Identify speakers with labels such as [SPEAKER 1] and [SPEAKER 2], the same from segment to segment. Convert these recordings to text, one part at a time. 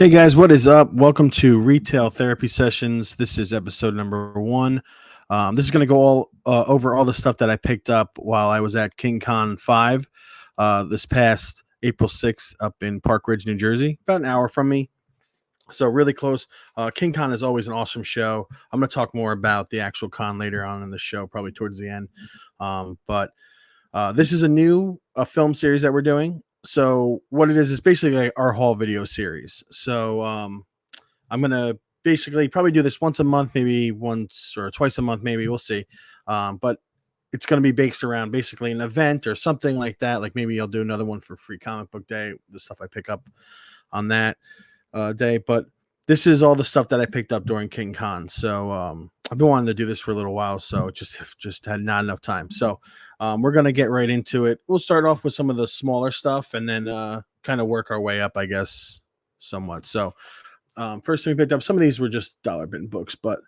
[SPEAKER 1] Hey guys, what is up? Welcome to Retail Therapy Sessions. This is episode number one. This is going to go all over all the stuff that I picked up while I was at KingCon 5 this past April 6th up in Park Ridge, New Jersey, about an hour from me. So really close. KingCon is always an awesome show. I'm going to talk more about the actual con later on in the show, probably towards the end. But this is a new film series that we're doing. So what it is basically like our haul video series. So I'm gonna basically probably do this once a month, maybe once or twice a month, maybe we'll see. But it's gonna be based around basically an event or something like that. Like maybe I'll do another one for Free Comic Book Day, the stuff I pick up on that day. But this is all the stuff that I picked up during King Con. So I've been wanting to do this for a little while, so just had not enough time. So we're gonna get right into it. We'll start off with some of the smaller stuff, and then kind of work our way up, I guess, somewhat. So first thing we picked up, some of these were just dollar bin books, but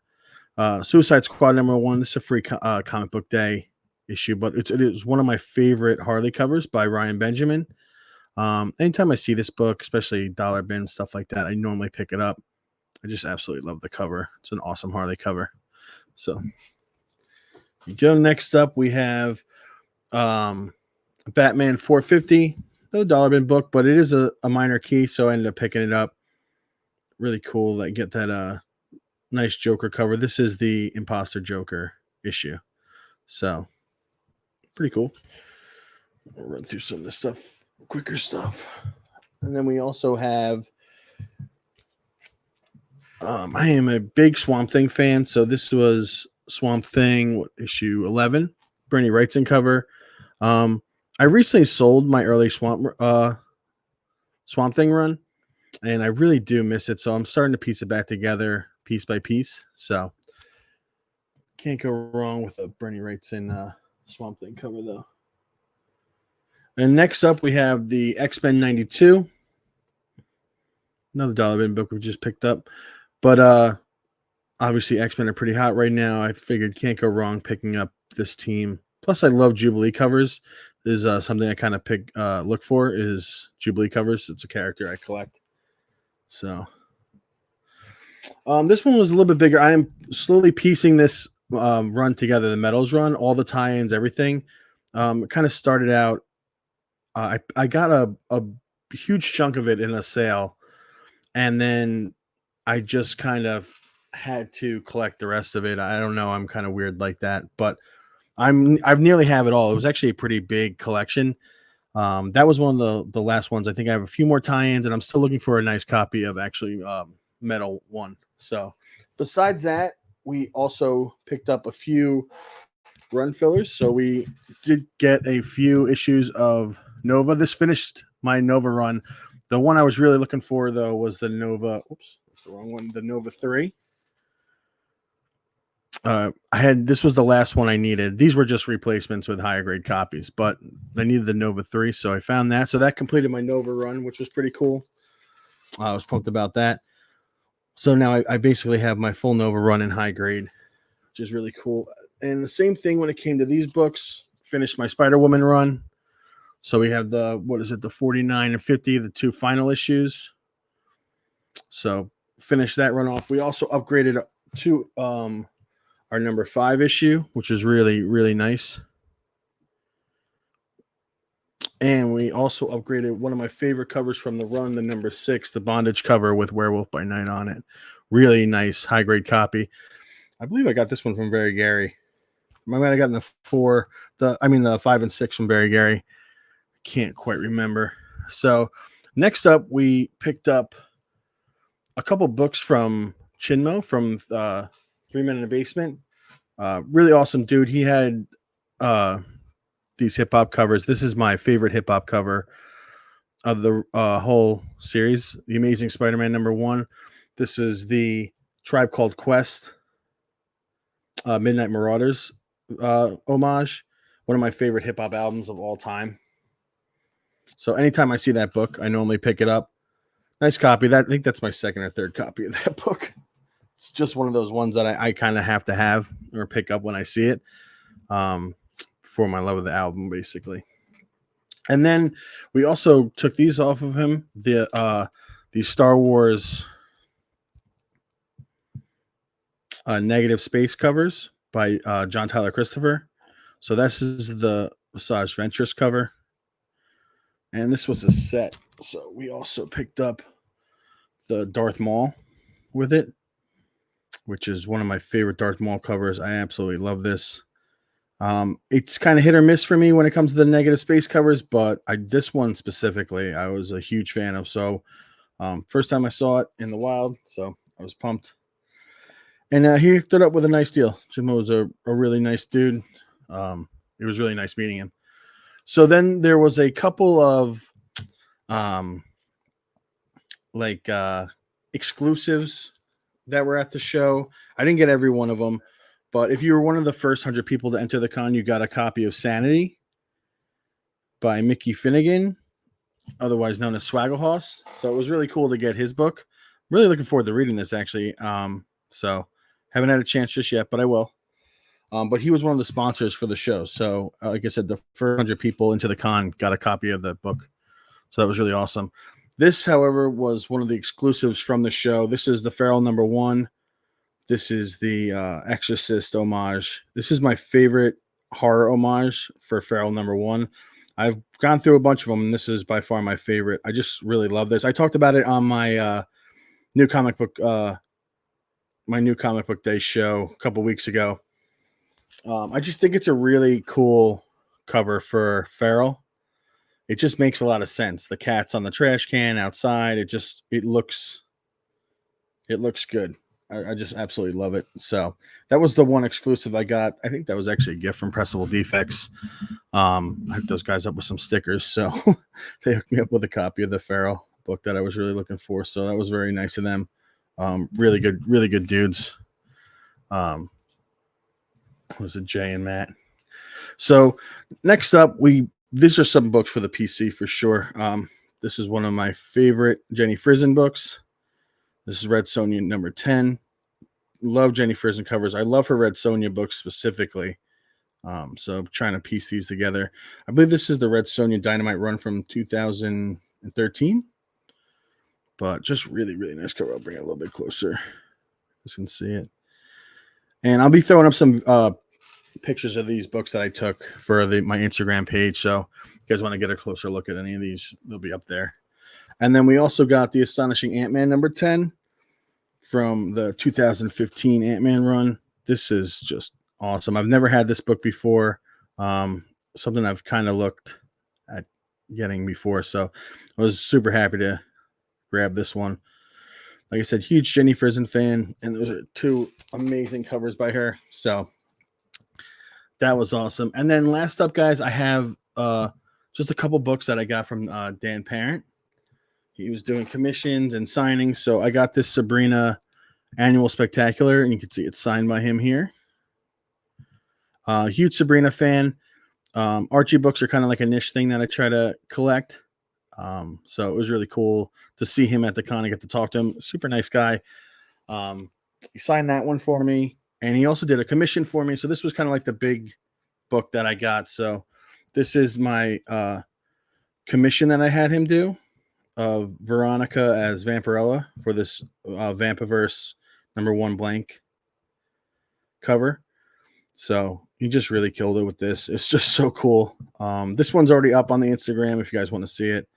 [SPEAKER 1] Suicide Squad #1. This is a free comic book day issue, but it is one of my favorite Harley covers by Ryan Benjamin. Anytime I see this book, especially dollar bin stuff like that, I normally pick it up. I just absolutely love the cover. It's an awesome Harley cover. So you go. Next up, we have Batman 450. No dollar bin book, but it is a minor key, so I ended up picking it up. Really cool. I get that nice Joker cover. This is the Imposter Joker issue. So pretty cool. We'll run through some of this stuff, quicker stuff. And then we also have I am a big Swamp Thing fan, so this was Swamp Thing issue 11, Bernie Wrightson cover. I recently sold my early Swamp Thing run, and I really do miss it, so I'm starting to piece it back together piece by piece. So can't go wrong with a Bernie Wrightson Swamp Thing cover, though. And next up, we have the X-Men 92. Another dollar bin book we just picked up. But obviously, X-Men are pretty hot right now. I figured can't go wrong picking up this team. Plus, I love Jubilee covers. This is something I kind of look for is Jubilee covers. It's a character I collect. So this one was a little bit bigger. I am slowly piecing this run together, the Metals run, all the tie-ins, everything. It kind of started out. I got a huge chunk of it in a sale, and then I just kind of had to collect the rest of it. I don't know. I'm kind of weird like that, but I've nearly have it all. It was actually a pretty big collection. That was one of the last ones. I think I have a few more tie-ins, and I'm still looking for a nice copy of actually Metal 1. So besides that, we also picked up a few run fillers. So we did get a few issues of Nova. This finished my Nova run. The one I was really looking for, though, was the Nova. Oops, that's the wrong one. The Nova 3. This was the last one I needed. These were just replacements with higher grade copies, but I needed the Nova 3, so I found that. So that completed my Nova run, which was pretty cool. I was pumped about that. So now I basically have my full Nova run in high grade, which is really cool. And the same thing when it came to these books. Finished my Spider-Woman run. So we have the 49 and 50, the two final issues. So finished that run off. We also upgraded to our number 5 issue, which is really, really nice. And we also upgraded one of my favorite covers from the run, the number 6, the Bondage cover with Werewolf by Night on it. Really nice, high grade copy. I believe I got this one from Barry Gary. I might have gotten the 5 and 6 from Barry Gary. Can't quite remember. So next up, we picked up a couple books from Chinmo from 3 Men in the Basement. Really awesome dude. He had these hip hop covers. This is my favorite hip hop cover of the whole series, The Amazing Spider-Man #1. This is the Tribe Called Quest Midnight Marauders homage. One of my favorite hip hop albums of all time. So anytime I see that book, I normally pick it up. Nice copy. I think that's my second or third copy of that book. It's just one of those ones that I kind of have to have or pick up when I see it for my love of the album, basically. And then we also took these off of him. The these Star Wars negative space covers by John Tyler Christopher. So this is the Visage Ventress cover. And this was a set. So we also picked up the Darth Maul with it, which is one of my favorite Darth Maul covers. I absolutely love this. It's kind of hit or miss for me when it comes to the negative space covers, but this one specifically, I was a huge fan of. So first time I saw it in the wild, so I was pumped. And he hooked it up with a nice deal. Jim was a really nice dude. It was really nice meeting him. So then there was a couple of exclusives that were at the show. I didn't get every one of them, but if you were one of the first 100 people to enter the con, you got a copy of Sanity by Mickey Finnegan, otherwise known as Swaggle So it was really cool to get his book. Really looking forward to reading this, actually. So haven't had a chance just yet, but I will. But he was one of the sponsors for the show. So, like I said, the first 100 people into the con got a copy of the book. So that was really awesome. This, however, was one of the exclusives from the show. This is the Feral #1. This is the Exorcist homage. This is my favorite horror homage for Feral #1. I've gone through a bunch of them, and this is by far my favorite. I just really love this. I talked about it on my new comic book day show a couple weeks ago. I just think it's a really cool cover for Feral. It just makes a lot of sense. The cat's on the trash can outside. It looks good. I just absolutely love it. So that was the one exclusive I got. I think that was actually a gift from Pressable Defects. I hooked those guys up with some stickers. So they hooked me up with a copy of the Feral book that I was really looking for. So that was very nice of them. Really good dudes. Was it Jay and Matt? So next up, these are some books for the PC for sure. This is one of my favorite Jenny Frison books. This is Red Sonja number 10. Love Jenny Frison covers. I love her Red Sonja books specifically. So I'm trying to piece these together. I believe this is the Red Sonja Dynamite run from 2013. But just really, really nice cover. I'll bring it a little bit closer. You can see it. And I'll be throwing up some pictures of these books that I took for my Instagram page. So if you guys want to get a closer look at any of these, they'll be up there. And then we also got the Astonishing Ant-Man number 10 from the 2015 Ant-Man run. This is just awesome. I've never had this book before. Something I've kind of looked at getting before. So I was super happy to grab this one. Like I said, huge Jenny Frison fan, and those are two amazing covers by her. So that was awesome. And then last up, guys, I have just a couple books that I got from Dan Parent. He was doing commissions and signings. So I got this Sabrina Annual Spectacular, and you can see it's signed by him here. Huge Sabrina fan. Archie books are kind of like a niche thing that I try to collect. So it was really cool to see him at the con and get to talk to him. Super nice guy. He signed that one for me, and he also did a commission for me. So this was kind of like the big book that I got. So this is my commission that I had him do of Veronica as Vampirella for this Vampiverse #1 blank cover. So he just really killed it with this. It's just so cool. This one's already up on the Instagram if you guys want to see it.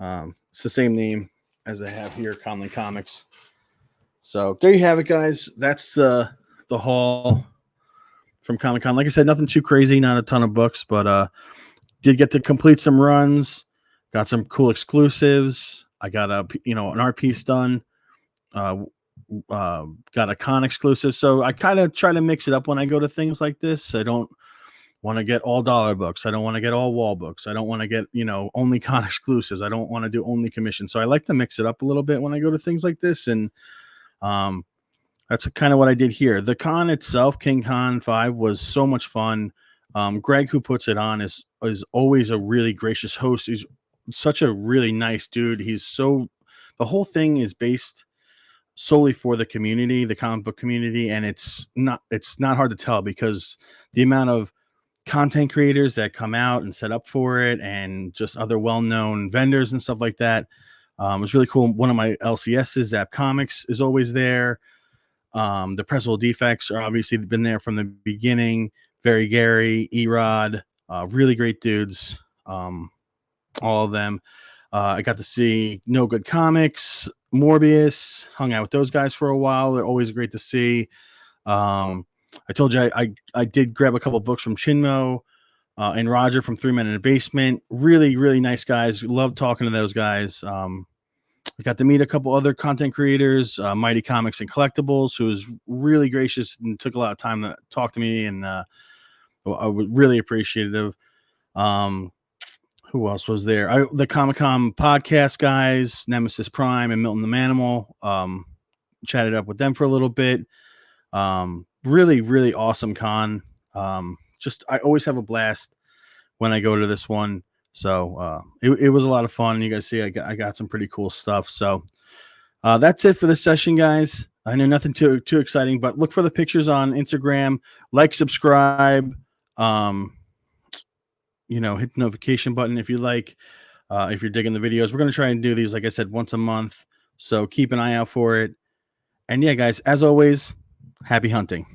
[SPEAKER 1] It's the same name as I have here, Conley Comics. So there you have it, guys. That's the haul from Comic-Con. Like I said, nothing too crazy, not a ton of books, but did get to complete some runs, got some cool exclusives. I got an art piece done. Got a con exclusive. So I kind of try to mix it up when I go to things like this. I don't want to get all dollar books. I don't want to get all wall books. I don't want to get, only con exclusives. I don't want to do only commission. So I like to mix it up a little bit when I go to things like this. And that's kind of what I did here. The con itself, King Con 5, was so much fun. Greg, who puts it on, is always a really gracious host. He's such a really nice dude. The whole thing is based solely for the community, the comic book community. And it's not hard to tell because the amount of content creators that come out and set up for it and just other well-known vendors and stuff like that. It was really cool. One of my LCSs, Zap Comics, is always there. The Pretzel Defects are obviously been there from the beginning. Very Gary, Erod, really great dudes. All of them. I got to see No Good Comics, Morbius, hung out with those guys for a while. They're always great to see. I told you I did grab a couple books from Chinmo and Roger from Three Men in a Basement. Really, really nice guys. Love talking to those guys. I got to meet a couple other content creators, Mighty Comics and Collectibles, who was really gracious and took a lot of time to talk to me, and I was really appreciative. Who else was there? The Comic-Con podcast guys, Nemesis Prime and Milton the Manimal. Chatted up with them for a little bit. Really, really awesome con. I always have a blast when I go to this one. So it was a lot of fun. You guys see, I got some pretty cool stuff. So that's it for this session, guys. I know nothing too exciting, but look for the pictures on Instagram. Like, subscribe. Hit the notification button if you like. If you're digging the videos, we're going to try and do these, like I said, once a month. So keep an eye out for it. And yeah, guys, as always, happy hunting.